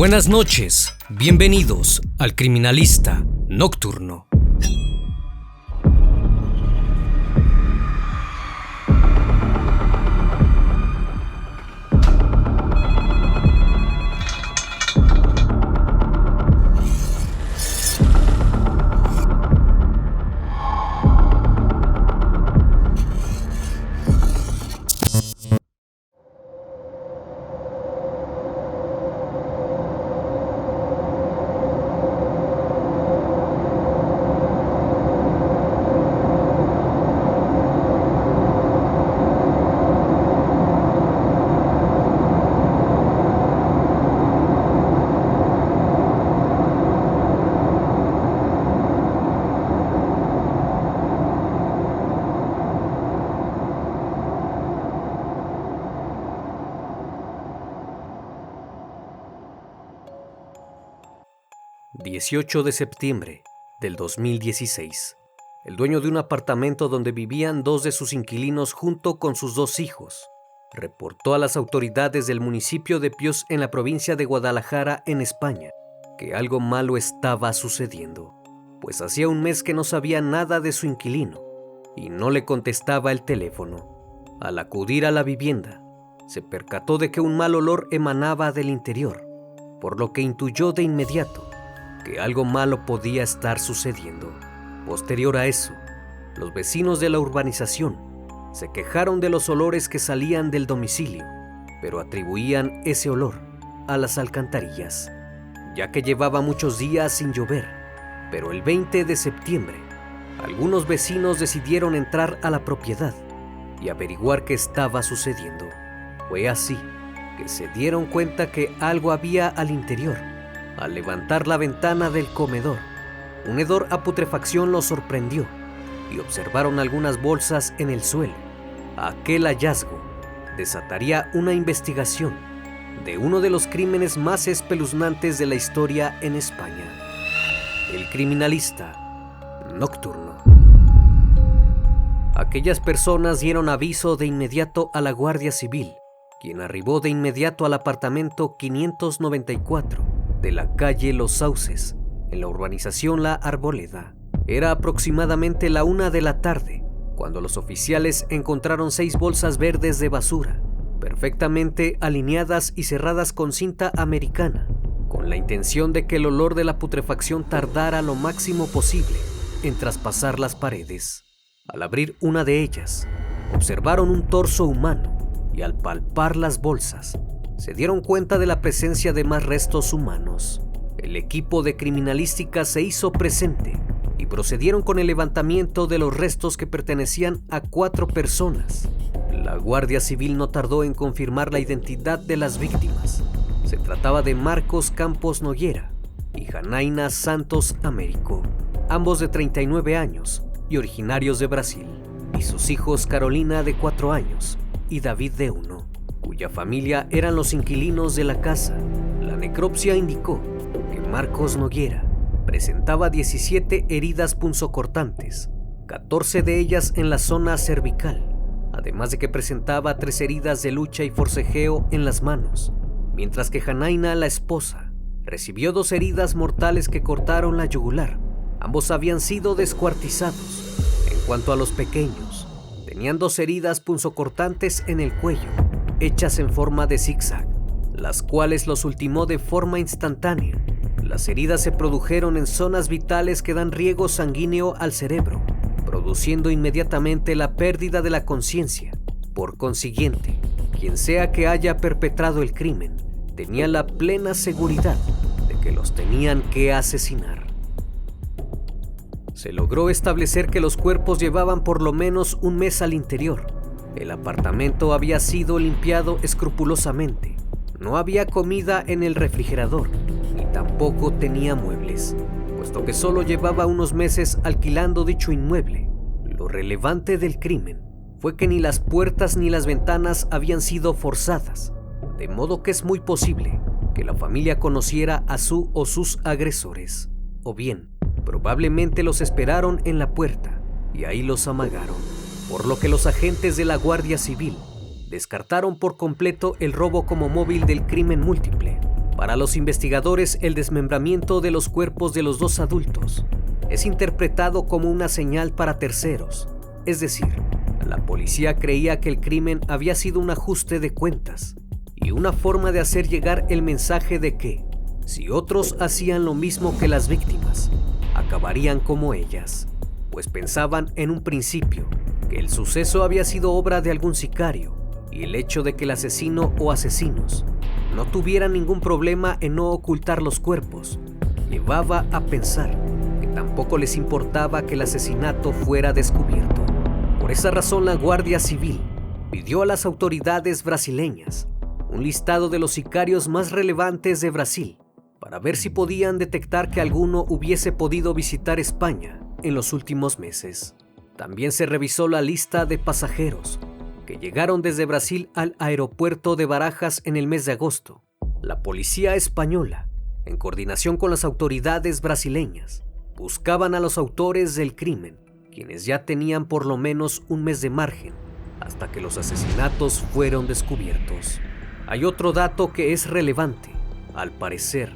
Buenas noches, bienvenidos al Criminalista Nocturno. ...18 de septiembre del 2016... el dueño de un apartamento donde vivían dos de sus inquilinos junto con sus dos hijos... reportó a las autoridades del municipio de Pios en la provincia de Guadalajara, en España... que algo malo estaba sucediendo... pues hacía un mes que no sabía nada de su inquilino... y no le contestaba el teléfono. Al acudir a la vivienda... se percató de que un mal olor emanaba del interior... por lo que intuyó de inmediato que algo malo podía estar sucediendo. Posterior a eso, los vecinos de la urbanización se quejaron de los olores que salían del domicilio, pero atribuían ese olor a las alcantarillas, ya que llevaba muchos días sin llover. Pero el 20 de septiembre, algunos vecinos decidieron entrar a la propiedad y averiguar qué estaba sucediendo. Fue así que se dieron cuenta que algo había al interior. Al levantar la ventana del comedor, un hedor a putrefacción los sorprendió y observaron algunas bolsas en el suelo. Aquel hallazgo desataría una investigación de uno de los crímenes más espeluznantes de la historia en España. El Criminalista Nocturno. Aquellas personas dieron aviso de inmediato a la Guardia Civil, quien arribó de inmediato al apartamento 594 de la calle Los Sauces, en la urbanización La Arboleda. Era aproximadamente la 1 de la tarde, cuando los oficiales encontraron 6 bolsas verdes de basura, perfectamente alineadas y cerradas con cinta americana, con la intención de que el olor de la putrefacción tardara lo máximo posible en traspasar las paredes. Al abrir una de ellas, observaron un torso humano y al palpar las bolsas, se dieron cuenta de la presencia de más restos humanos. El equipo de criminalística se hizo presente y procedieron con el levantamiento de los restos que pertenecían a 4 personas. La Guardia Civil no tardó en confirmar la identidad de las víctimas. Se trataba de Marcos Campos Noguera y Janaína Santos Américo, ambos de 39 años y originarios de Brasil, y sus hijos Carolina, de 4 años, y David, de 1, cuya familia eran los inquilinos de la casa. La necropsia indicó que Marcos Noguera presentaba 17 heridas punzocortantes, 14 de ellas en la zona cervical, además de que presentaba 3 heridas de lucha y forcejeo en las manos, mientras que Janaína, la esposa, recibió 2 heridas mortales que cortaron la yugular. Ambos habían sido descuartizados. En cuanto a los pequeños, tenían 2 heridas punzocortantes en el cuello, hechas en forma de zigzag, las cuales los ultimó de forma instantánea. Las heridas se produjeron en zonas vitales que dan riego sanguíneo al cerebro, produciendo inmediatamente la pérdida de la conciencia. Por consiguiente, quien sea que haya perpetrado el crimen, tenía la plena seguridad de que los tenían que asesinar. Se logró establecer que los cuerpos llevaban por lo menos un mes al interior. El apartamento había sido limpiado escrupulosamente. No había comida en el refrigerador, ni tampoco tenía muebles, puesto que solo llevaba unos meses alquilando dicho inmueble. Lo relevante del crimen fue que ni las puertas ni las ventanas habían sido forzadas, de modo que es muy posible que la familia conociera a su o sus agresores, o bien, probablemente los esperaron en la puerta y ahí los amagaron. Por lo que los agentes de la Guardia Civil descartaron por completo el robo como móvil del crimen múltiple. Para los investigadores, el desmembramiento de los cuerpos de los dos adultos es interpretado como una señal para terceros, es decir, la policía creía que el crimen había sido un ajuste de cuentas y una forma de hacer llegar el mensaje de que, si otros hacían lo mismo que las víctimas, acabarían como ellas, pues pensaban en un principio que el suceso había sido obra de algún sicario y el hecho de que el asesino o asesinos no tuvieran ningún problema en no ocultar los cuerpos llevaba a pensar que tampoco les importaba que el asesinato fuera descubierto. Por esa razón, la Guardia Civil pidió a las autoridades brasileñas un listado de los sicarios más relevantes de Brasil para ver si podían detectar que alguno hubiese podido visitar España en los últimos meses. También se revisó la lista de pasajeros que llegaron desde Brasil al aeropuerto de Barajas en el mes de agosto. La policía española, en coordinación con las autoridades brasileñas, buscaban a los autores del crimen, quienes ya tenían por lo menos un mes de margen hasta que los asesinatos fueron descubiertos. Hay otro dato que es relevante. Al parecer,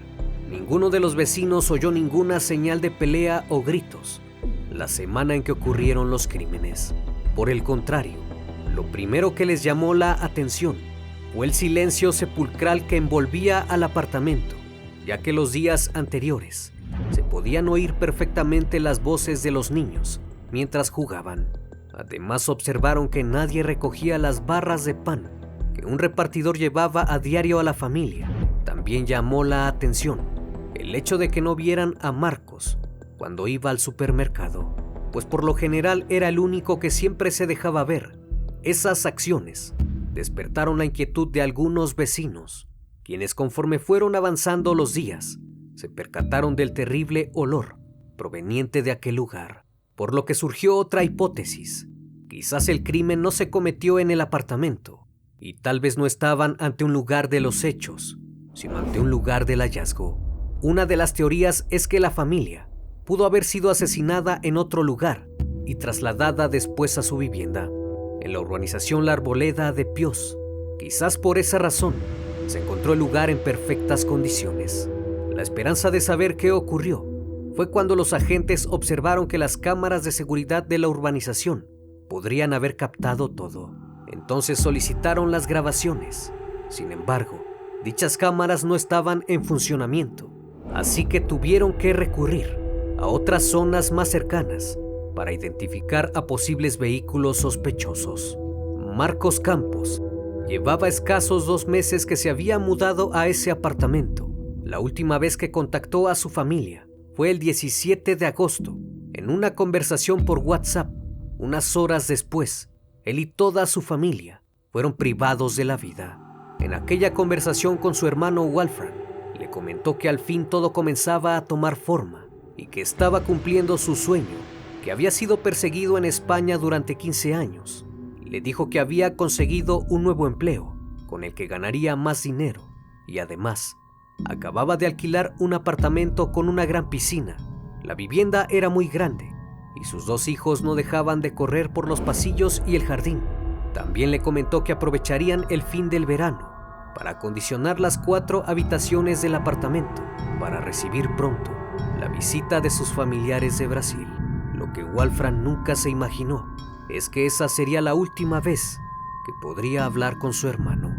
ninguno de los vecinos oyó ninguna señal de pelea o gritos la semana en que ocurrieron los crímenes. Por el contrario, lo primero que les llamó la atención fue el silencio sepulcral que envolvía al apartamento, ya que los días anteriores se podían oír perfectamente las voces de los niños mientras jugaban. Además, observaron que nadie recogía las barras de pan que un repartidor llevaba a diario a la familia. También llamó la atención el hecho de que no vieran a Marcos cuando iba al supermercado, pues por lo general era el único que siempre se dejaba ver. Esas acciones despertaron la inquietud de algunos vecinos, quienes conforme fueron avanzando los días, se percataron del terrible olor proveniente de aquel lugar, por lo que surgió otra hipótesis. Quizás el crimen no se cometió en el apartamento y tal vez no estaban ante un lugar de los hechos, sino ante un lugar del hallazgo. Una de las teorías es que la familia pudo haber sido asesinada en otro lugar y trasladada después a su vivienda, en la urbanización La Arboleda de Pios. Quizás por esa razón se encontró el lugar en perfectas condiciones. La esperanza de saber qué ocurrió fue cuando los agentes observaron que las cámaras de seguridad de la urbanización podrían haber captado todo. Entonces solicitaron las grabaciones. Sin embargo, dichas cámaras no estaban en funcionamiento, así que tuvieron que recurrir a otras zonas más cercanas para identificar a posibles vehículos sospechosos. Marcos Campos llevaba escasos 2 meses que se había mudado a ese apartamento. La última vez que contactó a su familia fue el 17 de agosto, en una conversación por WhatsApp. Unas horas después, él y toda su familia fueron privados de la vida. En aquella conversación con su hermano Wolfram, le comentó que al fin todo comenzaba a tomar forma y que estaba cumpliendo su sueño, que había sido perseguido en España durante 15 años. Le dijo que había conseguido un nuevo empleo con el que ganaría más dinero y además acababa de alquilar un apartamento con una gran piscina. La vivienda era muy grande y sus 2 hijos no dejaban de correr por los pasillos y el jardín. También le comentó que aprovecharían el fin del verano para acondicionar las 4 habitaciones del apartamento para recibir pronto la visita de sus familiares de Brasil. Lo que Wolfram nunca se imaginó es que esa sería la última vez que podría hablar con su hermano.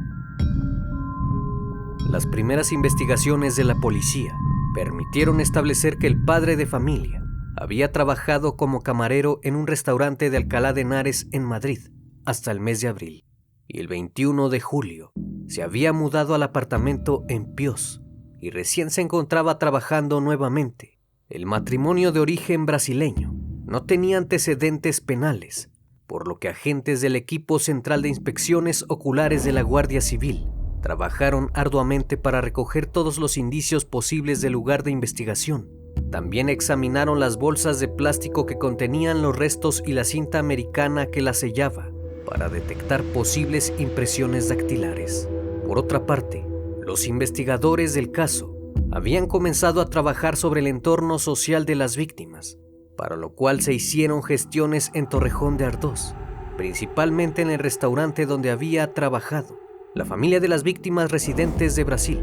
Las primeras investigaciones de la policía permitieron establecer que el padre de familia había trabajado como camarero en un restaurante de Alcalá de Henares en Madrid hasta el mes de abril, y el 21 de julio se había mudado al apartamento en Pios y recién se encontraba trabajando nuevamente. El matrimonio, de origen brasileño, no tenía antecedentes penales, por lo que agentes del equipo central de inspecciones oculares de la Guardia Civil trabajaron arduamente para recoger todos los indicios posibles del lugar de investigación. También examinaron las bolsas de plástico que contenían los restos y la cinta americana que las sellaba para detectar posibles impresiones dactilares. Por otra parte, los investigadores del caso habían comenzado a trabajar sobre el entorno social de las víctimas, para lo cual se hicieron gestiones en Torrejón de Ardoz, principalmente en el restaurante donde había trabajado. La familia de las víctimas residentes de Brasil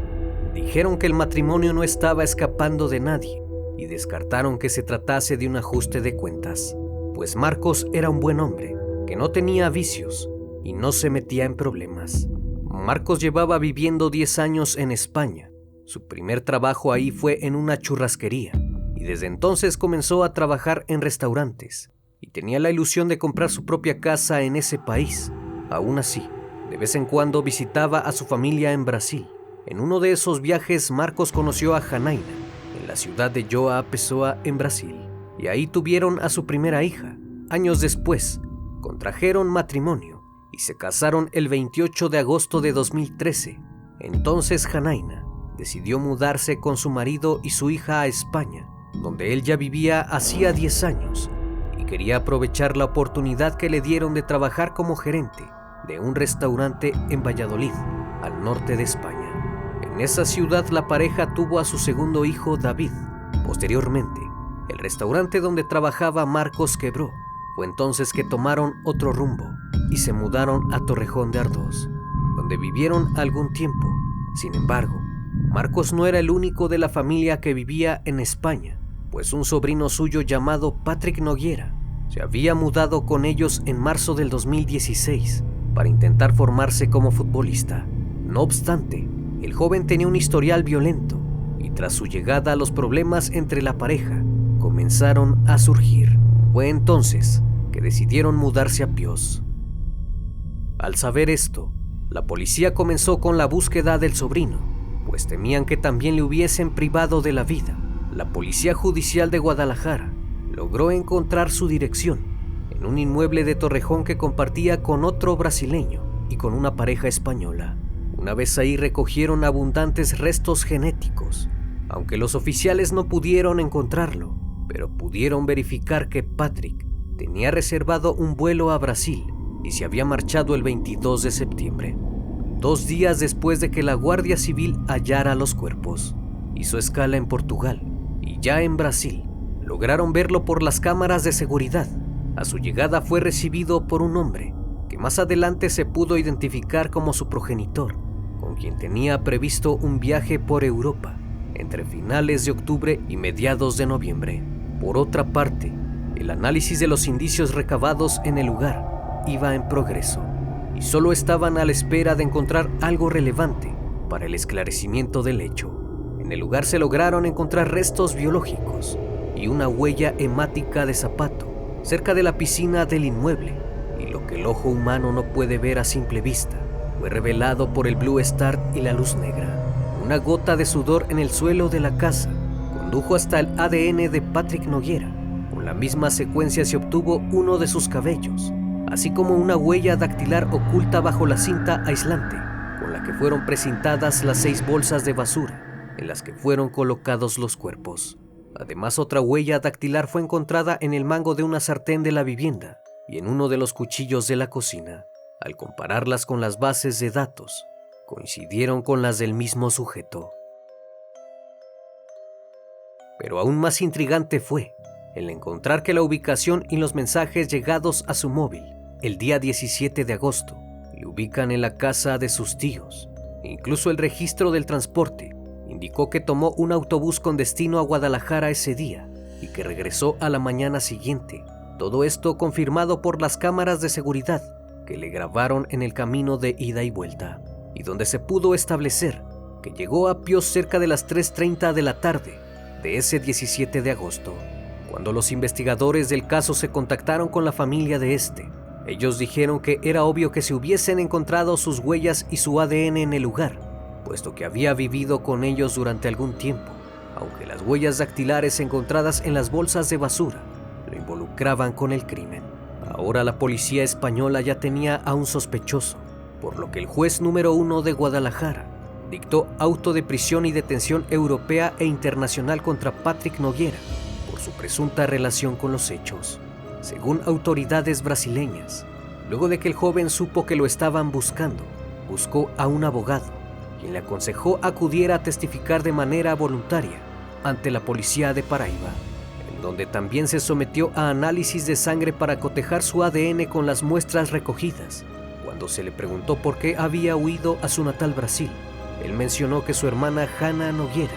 Dijeron que el matrimonio no estaba escapando de nadie y descartaron que se tratase de un ajuste de cuentas, pues Marcos era un buen hombre, que no tenía vicios y no se metía en problemas. Marcos llevaba viviendo 10 años en España. Su primer trabajo ahí fue en una churrasquería y desde entonces comenzó a trabajar en restaurantes y tenía la ilusión de comprar su propia casa en ese país. Aún así, de vez en cuando visitaba a su familia en Brasil. En uno de esos viajes, Marcos conoció a Janaína en la ciudad de João Pessoa, en Brasil, y ahí tuvieron a su primera hija. Años después, contrajeron matrimonio y se casaron el 28 de agosto de 2013. Entonces Janaína decidió mudarse con su marido y su hija a España, donde él ya vivía hacía 10 años, y quería aprovechar la oportunidad que le dieron de trabajar como gerente de un restaurante en Valladolid, al norte de España. En esa ciudad la pareja tuvo a su segundo hijo, David. Posteriormente, el restaurante donde trabajaba Marcos quebró. Fue entonces que tomaron otro rumbo y se mudaron a Torrejón de Ardoz, donde vivieron algún tiempo. Sin embargo, Marcos no era el único de la familia que vivía en España, pues un sobrino suyo llamado Patrick Noguera se había mudado con ellos en marzo del 2016 para intentar formarse como futbolista. No obstante, el joven tenía un historial violento y tras su llegada los problemas entre la pareja comenzaron a surgir. Fue entonces que decidieron mudarse a Pios. Al saber esto, la policía comenzó con la búsqueda del sobrino, pues temían que también le hubiesen privado de la vida. La Policía Judicial de Guadalajara logró encontrar su dirección en un inmueble de Torrejón que compartía con otro brasileño y con una pareja española. Una vez ahí recogieron abundantes restos genéticos, aunque los oficiales no pudieron encontrarlo, pero pudieron verificar que Patrick tenía reservado un vuelo a Brasil y se había marchado el 22 de septiembre, 2 días después de que la Guardia Civil hallara los cuerpos. Hizo escala en Portugal y ya en Brasil lograron verlo por las cámaras de seguridad. A su llegada fue recibido por un hombre que más adelante se pudo identificar como su progenitor, con quien tenía previsto un viaje por Europa entre finales de octubre y mediados de noviembre. Por otra parte, el análisis de los indicios recabados en el lugar iba en progreso y solo estaban a la espera de encontrar algo relevante para el esclarecimiento del hecho. En el lugar se lograron encontrar restos biológicos y una huella hemática de zapato cerca de la piscina del inmueble, y lo que el ojo humano no puede ver a simple vista fue revelado por el Blue Start y la luz negra. Una gota de sudor en el suelo de la casa condujo hasta el ADN de Patrick Noguera. Con la misma secuencia se obtuvo uno de sus cabellos, así como una huella dactilar oculta bajo la cinta aislante, con la que fueron precintadas las 6 bolsas de basura en las que fueron colocados los cuerpos. Además, otra huella dactilar fue encontrada en el mango de una sartén de la vivienda y en uno de los cuchillos de la cocina. Al compararlas con las bases de datos, coincidieron con las del mismo sujeto. Pero aún más intrigante fue el encontrar que la ubicación y los mensajes llegados a su móvil el día 17 de agosto le ubican en la casa de sus tíos. Incluso el registro del transporte indicó que tomó un autobús con destino a Guadalajara ese día y que regresó a la mañana siguiente. Todo esto confirmado por las cámaras de seguridad que le grabaron en el camino de ida y vuelta, y donde se pudo establecer que llegó a Pios cerca de las 3:30 de la tarde de ese 17 de agosto. Cuando los investigadores del caso se contactaron con la familia de este, ellos dijeron que era obvio que se hubiesen encontrado sus huellas y su ADN en el lugar, puesto que había vivido con ellos durante algún tiempo, aunque las huellas dactilares encontradas en las bolsas de basura lo involucraban con el crimen. Ahora la policía española ya tenía a un sospechoso, por lo que el juez número 1 de Guadalajara dictó auto de prisión y detención europea e internacional contra Patrick Noguera por su presunta relación con los hechos. Según autoridades brasileñas, luego de que el joven supo que lo estaban buscando, buscó a un abogado, quien le aconsejó acudiera a testificar de manera voluntaria ante la policía de Paraíba, en donde también se sometió a análisis de sangre para cotejar su ADN con las muestras recogidas. Cuando se le preguntó por qué había huido a su natal Brasil, él mencionó que su hermana Hannah Noguera,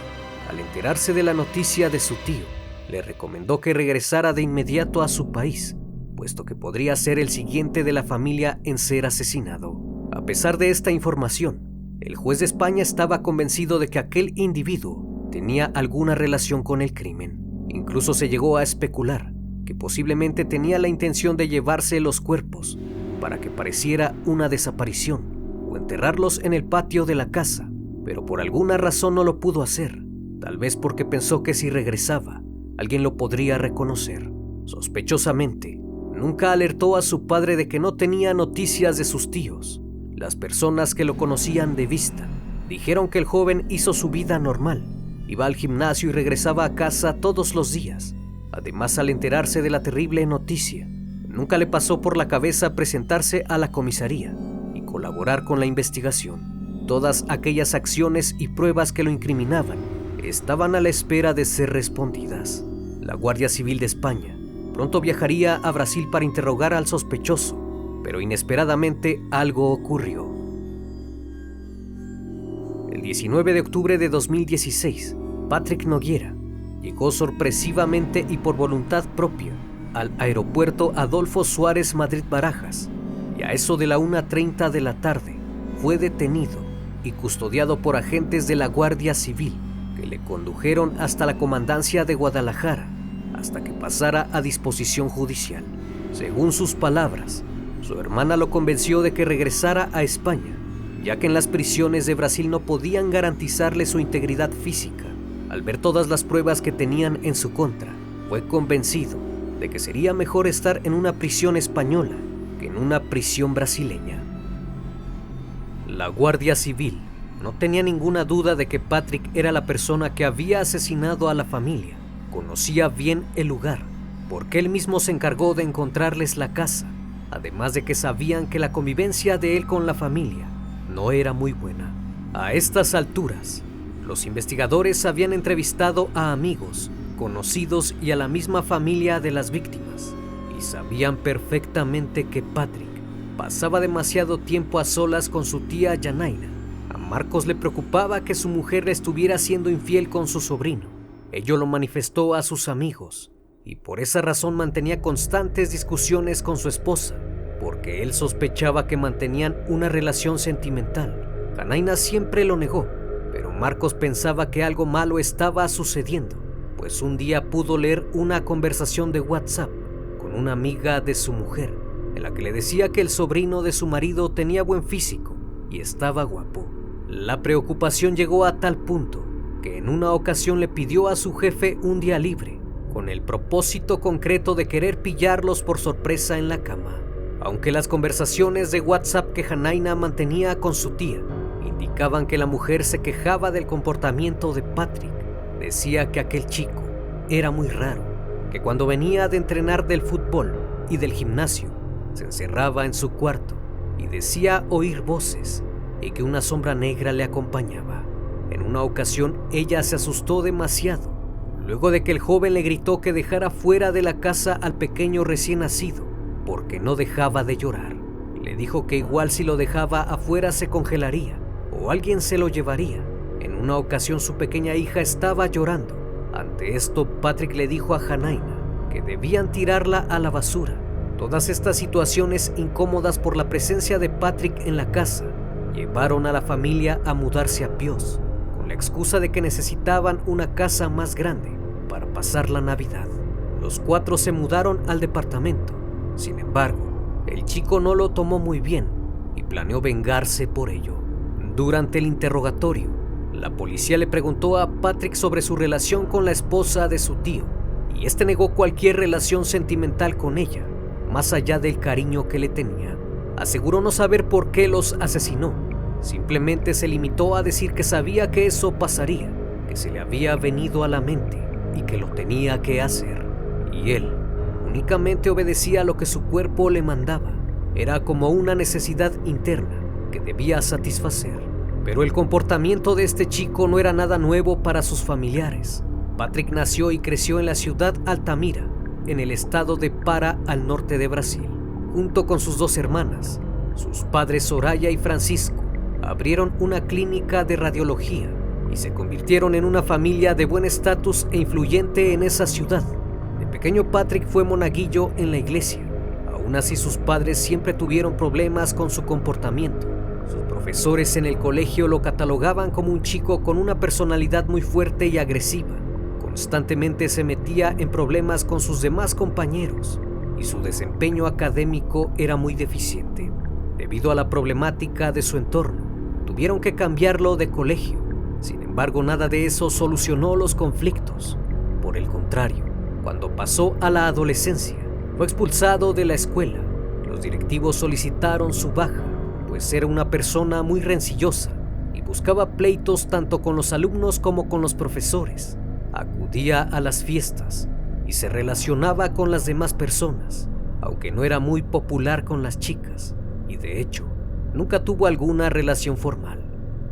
al enterarse de la noticia de su tío, le recomendó que regresara de inmediato a su país, puesto que podría ser el siguiente de la familia en ser asesinado. A pesar de esta información, el juez de España estaba convencido de que aquel individuo tenía alguna relación con el crimen. Incluso se llegó a especular que posiblemente tenía la intención de llevarse los cuerpos para que pareciera una desaparición o enterrarlos en el patio de la casa, pero por alguna razón no lo pudo hacer, tal vez porque pensó que si regresaba, alguien lo podría reconocer. Sospechosamente, nunca alertó a su padre de que no tenía noticias de sus tíos. Las personas que lo conocían de vista dijeron que el joven hizo su vida normal, iba al gimnasio y regresaba a casa todos los días. Además, al enterarse de la terrible noticia, nunca le pasó por la cabeza presentarse a la comisaría y colaborar con la investigación. Todas aquellas acciones y pruebas que lo incriminaban estaban a la espera de ser respondidas. La Guardia Civil de España pronto viajaría a Brasil para interrogar al sospechoso, pero inesperadamente algo ocurrió. El 19 de octubre de 2016, Patrick Noguera llegó sorpresivamente y por voluntad propia al aeropuerto Adolfo Suárez Madrid-Barajas, y a eso de la 1:30 de la tarde fue detenido y custodiado por agentes de la Guardia Civil, que le condujeron hasta la comandancia de Guadalajara hasta que pasara a disposición judicial. Según sus palabras, su hermana lo convenció de que regresara a España, ya que en las prisiones de Brasil no podían garantizarle su integridad física. Al ver todas las pruebas que tenían en su contra, fue convencido de que sería mejor estar en una prisión española que en una prisión brasileña. La Guardia Civil no tenía ninguna duda de que Patrick era la persona que había asesinado a la familia. Conocía bien el lugar, porque él mismo se encargó de encontrarles la casa, además de que sabían que la convivencia de él con la familia no era muy buena. A estas alturas, los investigadores habían entrevistado a amigos, conocidos y a la misma familia de las víctimas, y sabían perfectamente que Patrick pasaba demasiado tiempo a solas con su tía Yanaina. A Marcos le preocupaba que su mujer le estuviera siendo infiel con su sobrino. Ello lo manifestó a sus amigos, y por esa razón mantenía constantes discusiones con su esposa, porque él sospechaba que mantenían una relación sentimental. Yanaina siempre lo negó, pero Marcos pensaba que algo malo estaba sucediendo, pues un día pudo leer una conversación de WhatsApp con una amiga de su mujer, en la que le decía que el sobrino de su marido tenía buen físico y estaba guapo. La preocupación llegó a tal punto que en una ocasión le pidió a su jefe un día libre, con el propósito concreto de querer pillarlos por sorpresa en la cama. Aunque las conversaciones de WhatsApp que Yanaina mantenía con su tía indicaban que la mujer se quejaba del comportamiento de Patrick, decía que aquel chico era muy raro, que cuando venía de entrenar del fútbol y del gimnasio, se encerraba en su cuarto y decía oír voces y que una sombra negra le acompañaba. En una ocasión ella se asustó demasiado, luego de que el joven le gritó que dejara fuera de la casa al pequeño recién nacido, porque no dejaba de llorar. Le dijo que igual si lo dejaba afuera se congelaría o alguien se lo llevaría. En una ocasión su pequeña hija estaba llorando. Ante esto, Patrick le dijo a Yanaina que debían tirarla a la basura. Todas estas situaciones incómodas por la presencia de Patrick en la casa llevaron a la familia a mudarse a Pios, con la excusa de que necesitaban una casa más grande para pasar la Navidad. Los 4 se mudaron al departamento. Sin embargo, el chico no lo tomó muy bien y planeó vengarse por ello. Durante el interrogatorio, la policía le preguntó a Patrick sobre su relación con la esposa de su tío, y este negó cualquier relación sentimental con ella, más allá del cariño que le tenía. Aseguró no saber por qué los asesinó. Simplemente se limitó a decir que sabía que eso pasaría, que se le había venido a la mente y que lo tenía que hacer. Y él únicamente obedecía a lo que su cuerpo le mandaba. Era como una necesidad interna que debía satisfacer. Pero el comportamiento de este chico no era nada nuevo para sus familiares. Patrick nació y creció en la ciudad Altamira, en el estado de Pará, al norte de Brasil, junto con sus 2 hermanas, sus padres Soraya y Francisco. abrieron una clínica de radiología y se convirtieron en una familia de buen estatus e influyente en esa ciudad. De pequeño, Patrick fue monaguillo en la iglesia. Aún así, sus padres siempre tuvieron problemas con su comportamiento. Sus profesores en el colegio lo catalogaban como un chico con una personalidad muy fuerte y agresiva. Constantemente se metía en problemas con sus demás compañeros y su desempeño académico era muy deficiente. Debido a la problemática de su entorno, tuvieron que cambiarlo de colegio. Sin embargo, nada de eso solucionó los conflictos. Por el contrario, cuando pasó a la adolescencia, fue expulsado de la escuela. Los directivos solicitaron su baja, pues era una persona muy rencillosa y buscaba pleitos tanto con los alumnos como con los profesores. Acudía a las fiestas y se relacionaba con las demás personas, aunque no era muy popular con las chicas, y de hecho, nunca tuvo alguna relación formal.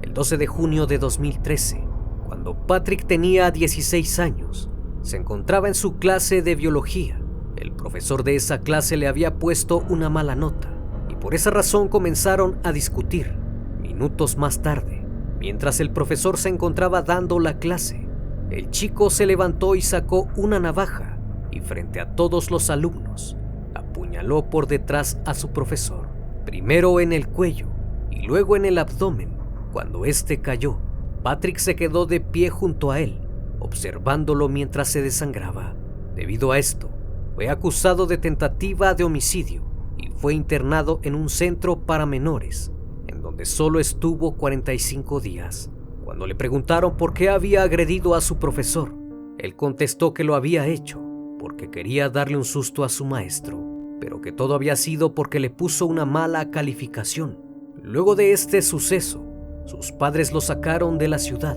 El 12 de junio de 2013, cuando Patrick tenía 16 años, se encontraba en su clase de biología. El profesor de esa clase le había puesto una mala nota y por esa razón comenzaron a discutir. Minutos más tarde, mientras el profesor se encontraba dando la clase, el chico se levantó y sacó una navaja y frente a todos los alumnos, apuñaló por detrás a su profesor, primero en el cuello y luego en el abdomen. Cuando este cayó, Patrick se quedó de pie junto a él, observándolo mientras se desangraba. Debido a esto, fue acusado de tentativa de homicidio y fue internado en un centro para menores, en donde solo estuvo 45 días. Cuando le preguntaron por qué había agredido a su profesor, él contestó que lo había hecho porque quería darle un susto a su maestro, pero que todo había sido porque le puso una mala calificación. Luego de este suceso, sus padres lo sacaron de la ciudad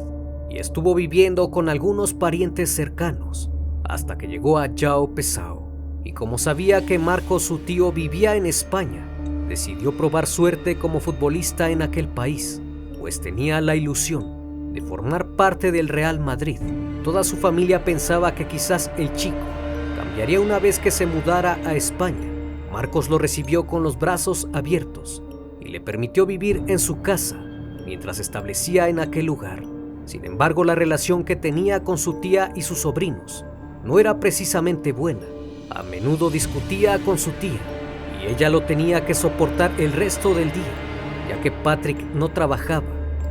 y estuvo viviendo con algunos parientes cercanos hasta que llegó a João Pessoa. Y como sabía que Marcos, su tío, vivía en España, decidió probar suerte como futbolista en aquel país, pues tenía la ilusión de formar parte del Real Madrid. Toda su familia pensaba que quizás el chico cambiaría una vez que se mudara a España. Marcos lo recibió con los brazos abiertos y le permitió vivir en su casa mientras establecía en aquel lugar. Sin embargo, la relación que tenía con su tía y sus sobrinos no era precisamente buena. A menudo discutía con su tía y ella lo tenía que soportar el resto del día, ya que Patrick no trabajaba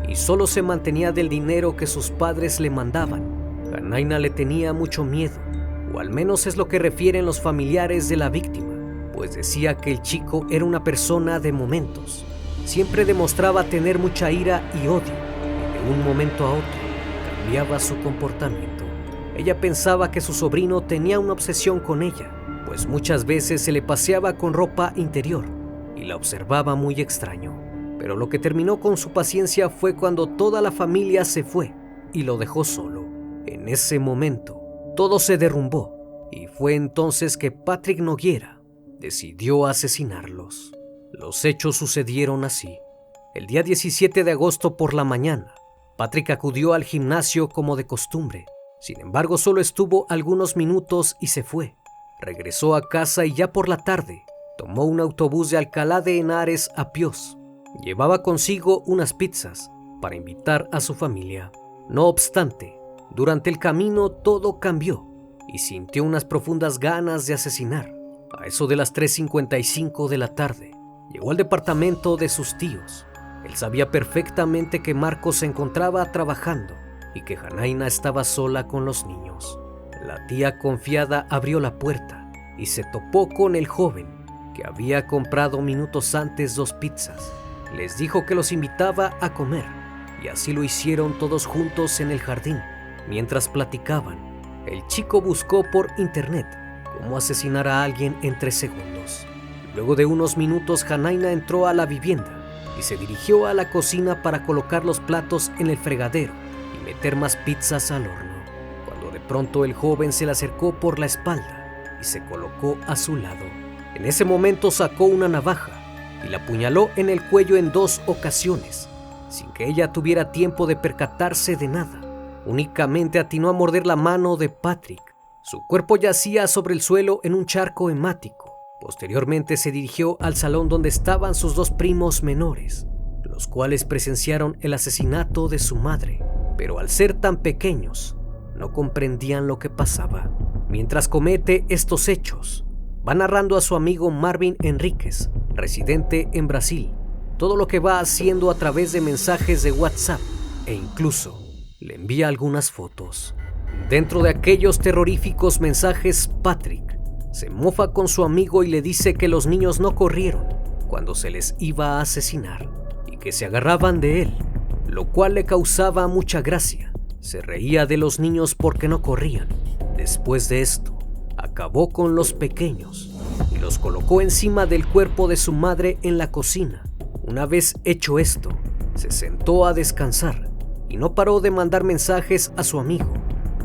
y solo se mantenía del dinero que sus padres le mandaban. Janaina le tenía mucho miedo, o al menos es lo que refieren los familiares de la víctima, pues decía que el chico era una persona de momentos. Siempre demostraba tener mucha ira y odio, y de un momento a otro cambiaba su comportamiento. Ella pensaba que su sobrino tenía una obsesión con ella, pues muchas veces se le paseaba con ropa interior y la observaba muy extraño. Pero lo que terminó con su paciencia fue cuando toda la familia se fue y lo dejó solo. En ese momento, todo se derrumbó y fue entonces que Patrick Noguera decidió asesinarlos. Los hechos sucedieron así. El día 17 de agosto por la mañana, Patrick acudió al gimnasio como de costumbre. Sin embargo, solo estuvo algunos minutos y se fue. Regresó a casa y ya por la tarde tomó un autobús de Alcalá de Henares a Pios. Llevaba consigo unas pizzas para invitar a su familia. No obstante, durante el camino todo cambió y sintió unas profundas ganas de asesinar. A eso de las 3:55 de la tarde, llegó al departamento de sus tíos. Él sabía perfectamente que Marcos se encontraba trabajando y que Janaina estaba sola con los niños. La tía confiada abrió la puerta y se topó con el joven que había comprado minutos antes 2 pizzas. Les dijo que los invitaba a comer y así lo hicieron todos juntos en el jardín. Mientras platicaban, el chico buscó por internet cómo asesinar a alguien en 3 segundos. Luego de unos minutos, Janaina entró a la vivienda y se dirigió a la cocina para colocar los platos en el fregadero y meter más pizzas al horno, cuando de pronto el joven se le acercó por la espalda y se colocó a su lado. En ese momento sacó una navaja y la apuñaló en el cuello en 2 ocasiones, sin que ella tuviera tiempo de percatarse de nada. Únicamente atinó a morder la mano de Patrick. Su cuerpo yacía sobre el suelo en un charco hemático. Posteriormente se dirigió al salón donde estaban sus 2 primos menores. los cuales presenciaron el asesinato de su madre, pero al ser tan pequeños, no comprendían lo que pasaba. Mientras comete estos hechos, va narrando a su amigo Marvin Enríquez, residente en Brasil, todo lo que va haciendo a través de mensajes de WhatsApp e incluso le envía algunas fotos. Dentro de aquellos terroríficos mensajes, Patrick se mofa con su amigo y le dice que los niños no corrieron cuando se les iba a asesinar y que se agarraban de él, lo cual le causaba mucha gracia. Se reía de los niños porque no corrían. Después de esto, acabó con los pequeños y los colocó encima del cuerpo de su madre en la cocina. Una vez hecho esto, se sentó a descansar y no paró de mandar mensajes a su amigo.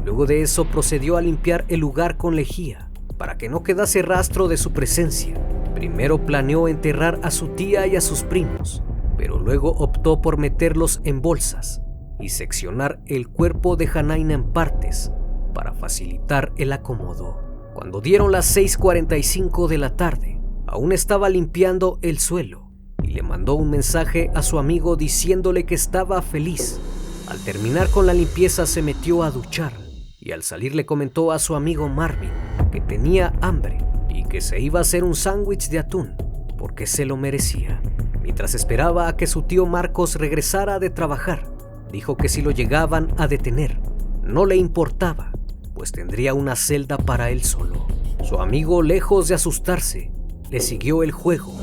Luego de eso procedió a limpiar el lugar con lejía para que no quedase rastro de su presencia. Primero planeó enterrar a su tía y a sus primos, pero luego optó por meterlos en bolsas y seccionar el cuerpo de Janaína en partes para facilitar el acomodo. Cuando dieron las 6:45 de la tarde, aún estaba limpiando el suelo y le mandó un mensaje a su amigo diciéndole que estaba feliz. Al terminar con la limpieza se metió a duchar y al salir le comentó a su amigo Marvin que tenía hambre y que se iba a hacer un sándwich de atún porque se lo merecía. Mientras esperaba a que su tío Marcos regresara de trabajar, dijo que si lo llegaban a detener, no le importaba, pues tendría una celda para él solo. Su amigo, lejos de asustarse, le siguió el juego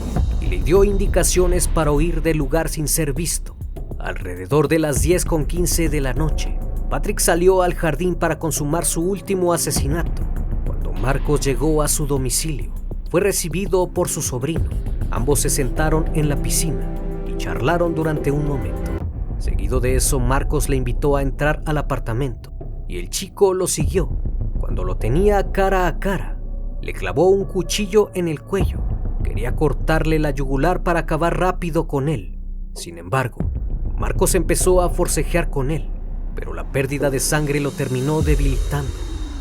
y le dio indicaciones para huir del lugar sin ser visto. Alrededor de las 10:15 de la noche, Patrick salió al jardín para consumar su último asesinato. Cuando Marcos llegó a su domicilio, fue recibido por su sobrino. Ambos se sentaron en la piscina y charlaron durante un momento. Seguido de eso, Marcos le invitó a entrar al apartamento y el chico lo siguió. Cuando lo tenía cara a cara, le clavó un cuchillo en el cuello. Quería cortarle la yugular para acabar rápido con él. Sin embargo, Marcos empezó a forcejear con él, pero la pérdida de sangre lo terminó debilitando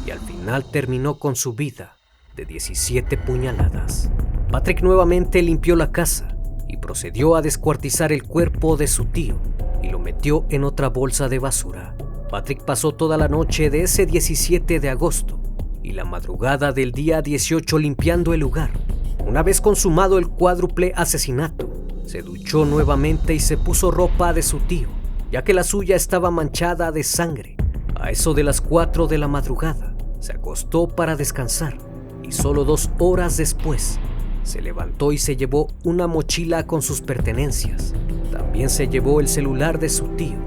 y al final terminó con su vida de 17 puñaladas. Patrick nuevamente limpió la casa y procedió a descuartizar el cuerpo de su tío y lo metió en otra bolsa de basura. Patrick pasó toda la noche de ese 17 de agosto y la madrugada del día 18 limpiando el lugar. Una vez consumado el cuádruple asesinato, se duchó nuevamente y se puso ropa de su tío, ya que la suya estaba manchada de sangre. A eso de las 4 de la madrugada, se acostó para descansar y solo 2 horas después, se levantó y se llevó una mochila con sus pertenencias. También se llevó el celular de su tío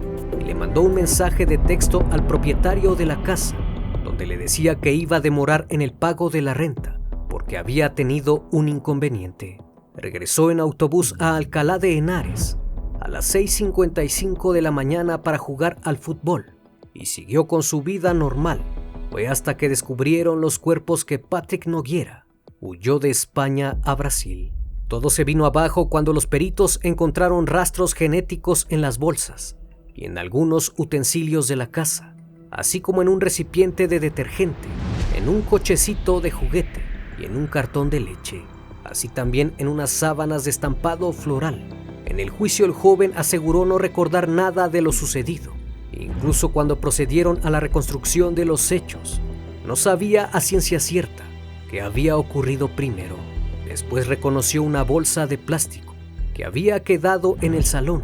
y le mandó un mensaje de texto al propietario de la casa, donde le decía que iba a demorar en el pago de la renta porque había tenido un inconveniente. Regresó en autobús a Alcalá de Henares a las 6:55 de la mañana para jugar al fútbol y siguió con su vida normal. Fue hasta que descubrieron los cuerpos que Patrick Noguera huyó de España a Brasil. Todo se vino abajo cuando los peritos encontraron rastros genéticos en las bolsas y en algunos utensilios de la casa, así como en un recipiente de detergente, en un cochecito de juguete y en un cartón de leche, así también en unas sábanas de estampado floral. En el juicio el joven aseguró no recordar nada de lo sucedido. Incluso cuando procedieron a la reconstrucción de los hechos, no sabía a ciencia cierta qué había ocurrido primero. Después reconoció una bolsa de plástico que había quedado en el salón,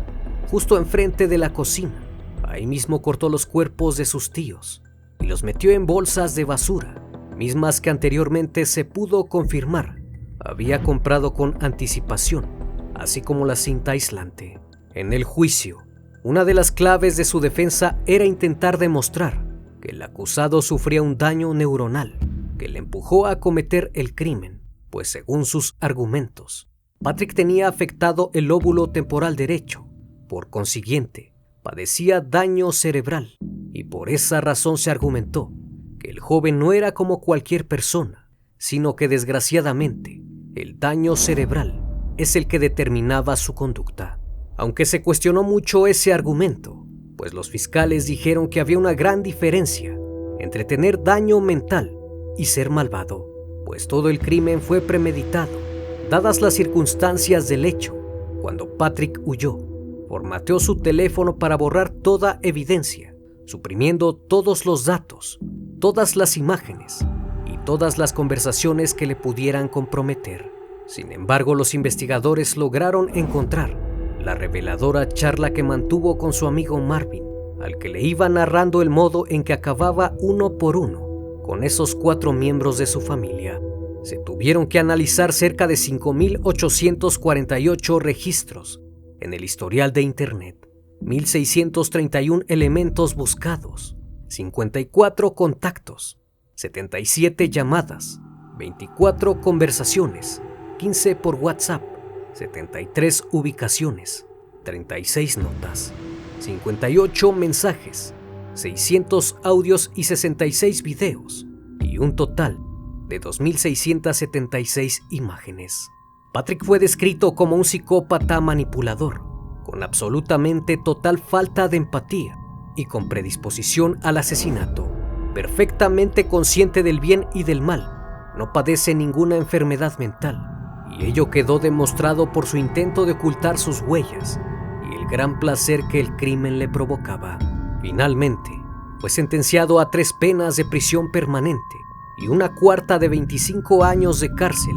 justo enfrente de la cocina. Ahí mismo cortó los cuerpos de sus tíos y los metió en bolsas de basura, mismas que anteriormente se pudo confirmar había comprado con anticipación, así como la cinta aislante. En el juicio, una de las claves de su defensa era intentar demostrar que el acusado sufría un daño neuronal que le empujó a cometer el crimen, pues según sus argumentos, Patrick tenía afectado el lóbulo temporal derecho. Por consiguiente, padecía daño cerebral y por esa razón se argumentó que el joven no era como cualquier persona, sino que desgraciadamente el daño cerebral es el que determinaba su conducta. Aunque se cuestionó mucho ese argumento, pues los fiscales dijeron que había una gran diferencia entre tener daño mental y ser malvado, pues todo el crimen fue premeditado, dadas las circunstancias del hecho. Cuando Patrick huyó, formateó su teléfono para borrar toda evidencia, suprimiendo todos los datos, todas las imágenes y todas las conversaciones que le pudieran comprometer. Sin embargo, los investigadores lograron encontrar la reveladora charla que mantuvo con su amigo Marvin, al que le iba narrando el modo en que acababa uno por uno con esos 4 miembros de su familia. Se tuvieron que analizar cerca de 5.848 registros en el historial de Internet, 1.631 elementos buscados, 54 contactos, 77 llamadas, 24 conversaciones, 15 por WhatsApp, 73 ubicaciones, 36 notas, 58 mensajes, 600 audios y 66 videos, y un total de 2.676 imágenes. Patrick fue descrito como un psicópata manipulador, con absolutamente total falta de empatía y con predisposición al asesinato, perfectamente consciente del bien y del mal. No padece ninguna enfermedad mental, y ello quedó demostrado por su intento de ocultar sus huellas y el gran placer que el crimen le provocaba. Finalmente, fue sentenciado a 3 penas de prisión permanente y una cuarta de 25 años de cárcel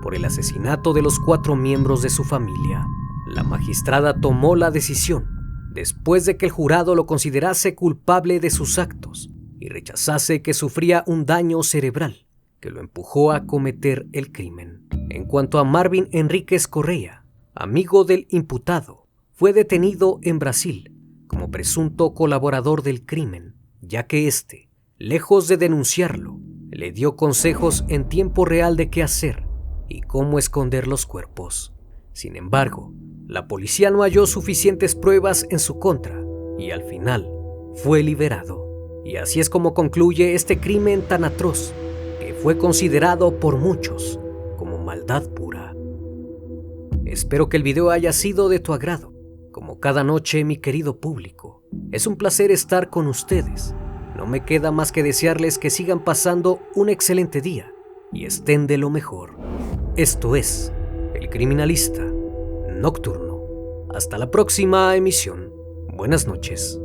por el asesinato de los 4 miembros de su familia. La magistrada tomó la decisión después de que el jurado lo considerase culpable de sus actos y rechazase que sufría un daño cerebral que lo empujó a cometer el crimen. En cuanto a Marvin Enríquez Correa, amigo del imputado, fue detenido en Brasil como presunto colaborador del crimen, ya que éste, lejos de denunciarlo, le dio consejos en tiempo real de qué hacer y cómo esconder los cuerpos. Sin embargo, la policía no halló suficientes pruebas en su contra y al final fue liberado. Y así es como concluye este crimen tan atroz que fue considerado por muchos como maldad pura. Espero que el video haya sido de tu agrado. Como cada noche, mi querido público, es un placer estar con ustedes. No me queda más que desearles que sigan pasando un excelente día y estén de lo mejor. Esto es El Criminalista Nocturno. Hasta la próxima emisión. Buenas noches.